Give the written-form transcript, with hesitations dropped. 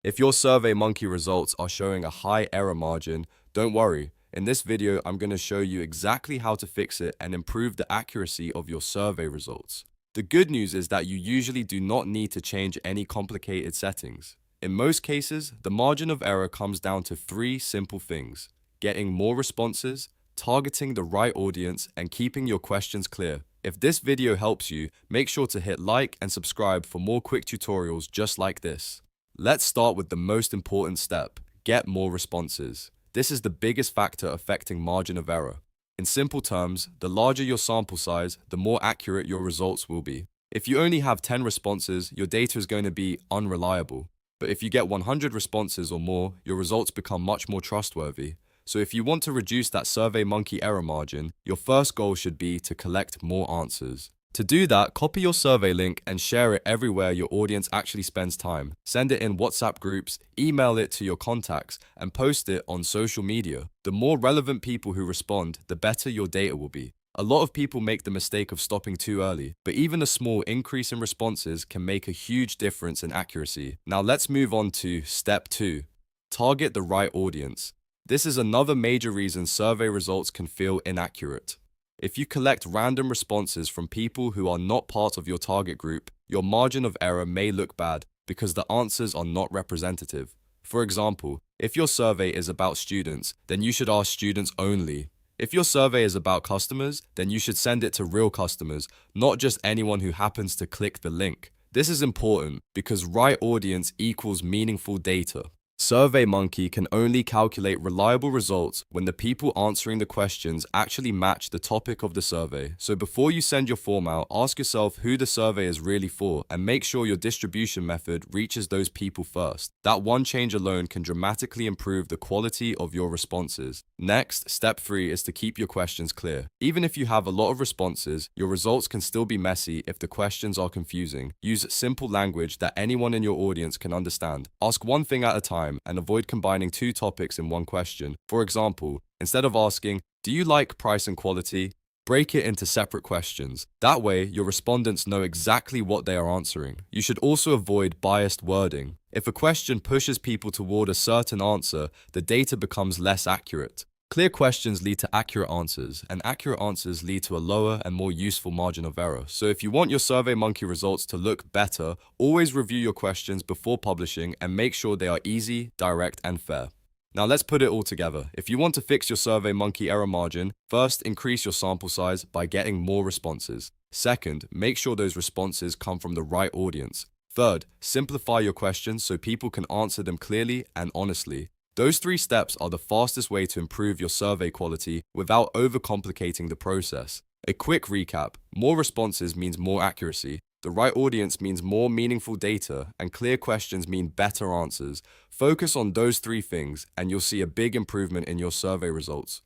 If your SurveyMonkey results are showing a high error margin, don't worry. In this video, I'm going to show you exactly how to fix it and improve the accuracy of your survey results. The good news is that you usually do not need to change any complicated settings. In most cases, the margin of error comes down to three simple things: getting more responses, targeting the right audience, and keeping your questions clear. If this video helps you, make sure to hit like and subscribe for more quick tutorials just like this. Let's start with the most important step: get more responses. This is the biggest factor affecting margin of error. In simple terms, the larger your sample size, the more accurate your results will be. If you only have 10 responses, your data is going to be unreliable. But if you get 100 responses or more, your results become much more trustworthy. So if you want to reduce that SurveyMonkey error margin, your first goal should be to collect more answers. To do that, copy your survey link and share it everywhere your audience actually spends time. Send it in WhatsApp groups, email it to your contacts, and post it on social media. The more relevant people who respond, the better your data will be. A lot of people make the mistake of stopping too early, but even a small increase in responses can make a huge difference in accuracy. Now let's move on to step 2. Target the right audience. This is another major reason survey results can feel inaccurate. If you collect random responses from people who are not part of your target group, your margin of error may look bad because the answers are not representative. For example, if your survey is about students, then you should ask students only. If your survey is about customers, then you should send it to real customers, not just anyone who happens to click the link. This is important because right audience equals meaningful data. SurveyMonkey can only calculate reliable results when the people answering the questions actually match the topic of the survey. So before you send your form out, ask yourself who the survey is really for and make sure your distribution method reaches those people first. That one change alone can dramatically improve the quality of your responses. Next, step 3 is to keep your questions clear. Even if you have a lot of responses, your results can still be messy if the questions are confusing. Use simple language that anyone in your audience can understand. Ask one thing at a time and avoid combining two topics in one question. For example, instead of asking, "Do you like price and quality?" break it into separate questions. That way, your respondents know exactly what they are answering. You should also avoid biased wording. If a question pushes people toward a certain answer, the data becomes less accurate. Clear questions lead to accurate answers, and accurate answers lead to a lower and more useful margin of error. So if you want your SurveyMonkey results to look better, always review your questions before publishing and make sure they are easy, direct, and fair. Now let's put it all together. If you want to fix your SurveyMonkey error margin, first, increase your sample size by getting more responses. Second, make sure those responses come from the right audience. Third, simplify your questions so people can answer them clearly and honestly. Those 3 steps are the fastest way to improve your survey quality without overcomplicating the process. A quick recap: more responses means more accuracy, the right audience means more meaningful data, and clear questions mean better answers. Focus on those 3 things and you'll see a big improvement in your survey results.